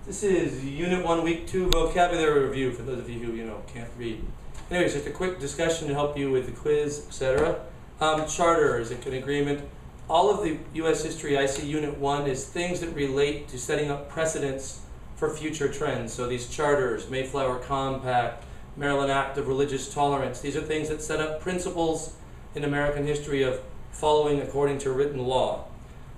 This is Unit 1, Week 2 vocabulary review for those of you who, can't read. Anyways, just a quick discussion to help you with the quiz, etc. Charter is an agreement. All of the U.S. history I see Unit 1 is things that relate to setting up precedents for future trends. So these charters, Mayflower Compact, Maryland Act of Religious Tolerance, these are things that set up principles in American history of following according to written law.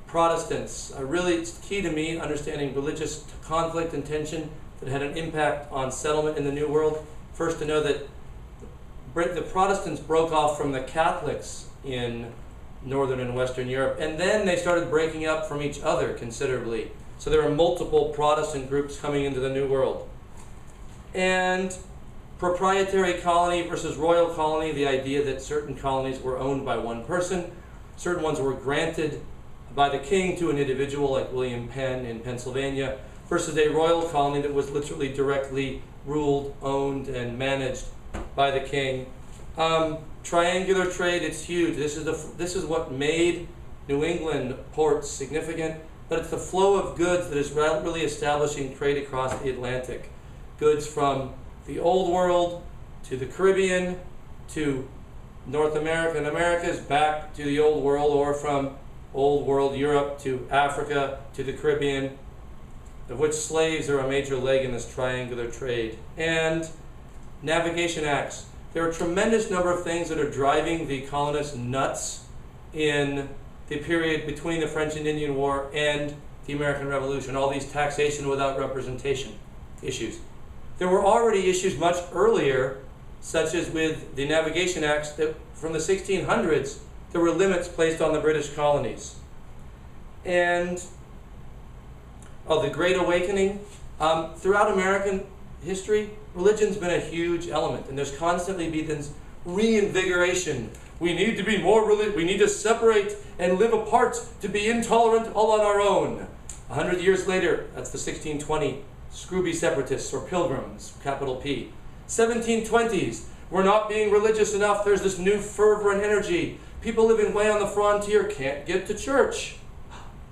Protestants, really it's key to me understanding religious conflict and tension that had an impact on settlement in the New World. First, to know that the Protestants broke off from the Catholics in Northern and Western Europe, and then they started breaking up from each other considerably. So there are multiple Protestant groups coming into the New World. And proprietary colony versus royal colony, the idea that certain colonies were owned by one person, certain ones were granted by the king to an individual like William Penn in Pennsylvania, versus a royal colony that was literally directly ruled, owned, and managed by the king. Triangular trade, it's huge. This is what made New England ports significant, but it's the flow of goods that is really establishing trade across the Atlantic. Goods from the Old World to the Caribbean to North America and Americas back to the Old World, or from Old World Europe to Africa to the Caribbean, of which slaves are a major leg in this triangular trade. And navigation acts. There are a tremendous number of things that are driving the colonists nuts in the period between the French and Indian War and the American Revolution. All these taxation without representation issues. There were already issues much earlier, such as with the navigation acts that from the 1600s, there were limits placed on the British colonies. And the Great Awakening. Throughout American history, religion's been a huge element, and there's constantly been this reinvigoration. We need to be more religious. We need to separate and live apart to be intolerant all on our own. 100 years later, that's the 1620 Scrooby separatists or pilgrims, capital P. 1720s, we're not being religious enough. There's this new fervor and energy. People living way on the frontier can't get to church.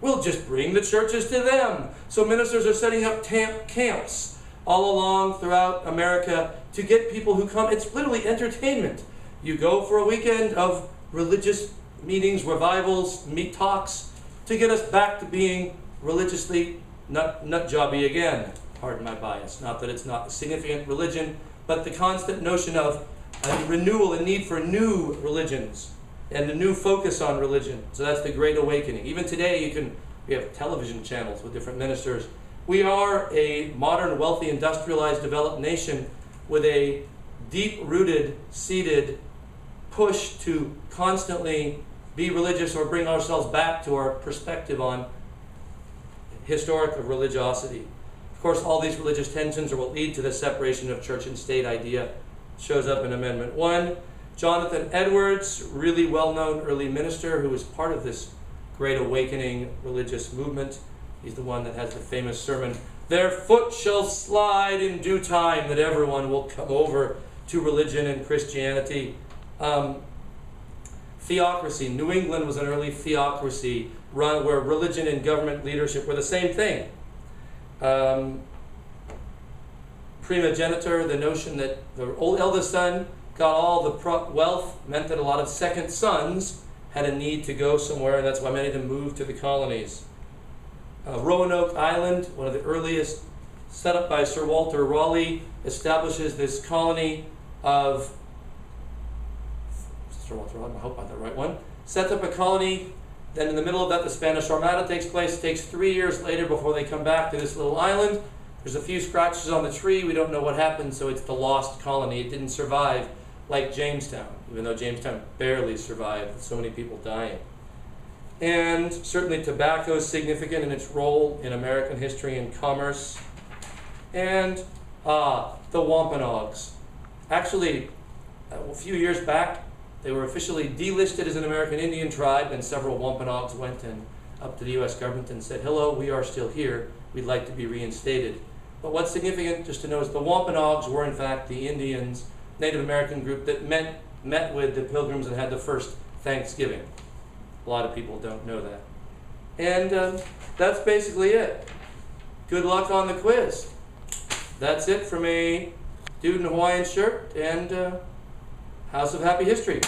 We'll just bring the churches to them. So ministers are setting up camps all along throughout America to get people who come. It's literally entertainment. You go for a weekend of religious meetings, revivals, meet talks, to get us back to being religiously nut jobby again. Pardon my bias. Not that it's not a significant religion, but the constant notion of a renewal and need for new religions and a new focus on religion. So that's the Great Awakening. Even today, we have television channels with different ministers. We are a modern, wealthy, industrialized, developed nation with a deep-rooted, seated push to constantly be religious or bring ourselves back to our perspective on historic religiosity. Of course, all these religious tensions will lead to the separation of church and state idea. It shows up in Amendment 1. Jonathan Edwards, really well-known early minister who was part of this Great Awakening religious movement. He's the one that has the famous sermon, "Their foot shall slide in due time, that everyone will come over to religion and Christianity." Theocracy. New England was an early theocracy run where religion and government leadership were the same thing. Primogeniture, the notion that the eldest son got all the wealth, meant that a lot of second sons had a need to go somewhere, and that's why many of them moved to the colonies. Roanoke Island, one of the earliest, set up by Sir Walter Raleigh, establishes this colony of Sir Walter Raleigh, I hope I got the right one, sets up a colony. Then in the middle of that, the Spanish Armada takes place. It takes 3 years later before they come back to this little island. There's a few scratches on the tree. We don't know what happened, so it's the lost colony. It didn't survive like Jamestown, even though Jamestown barely survived with so many people dying. And certainly tobacco is significant in its role in American history and commerce. And the Wampanoags. Actually, a few years back, they were officially delisted as an American Indian tribe, and several Wampanoags went up to the U.S. government and said, "Hello, we are still here. We'd like to be reinstated." But what's significant just to know is the Wampanoags were in fact the Indians, Native American group that met with the Pilgrims and had the first Thanksgiving. A lot of people don't know that. And that's basically it. good luck on the quiz. That's it from a dude in a Hawaiian shirt and House of Happy History.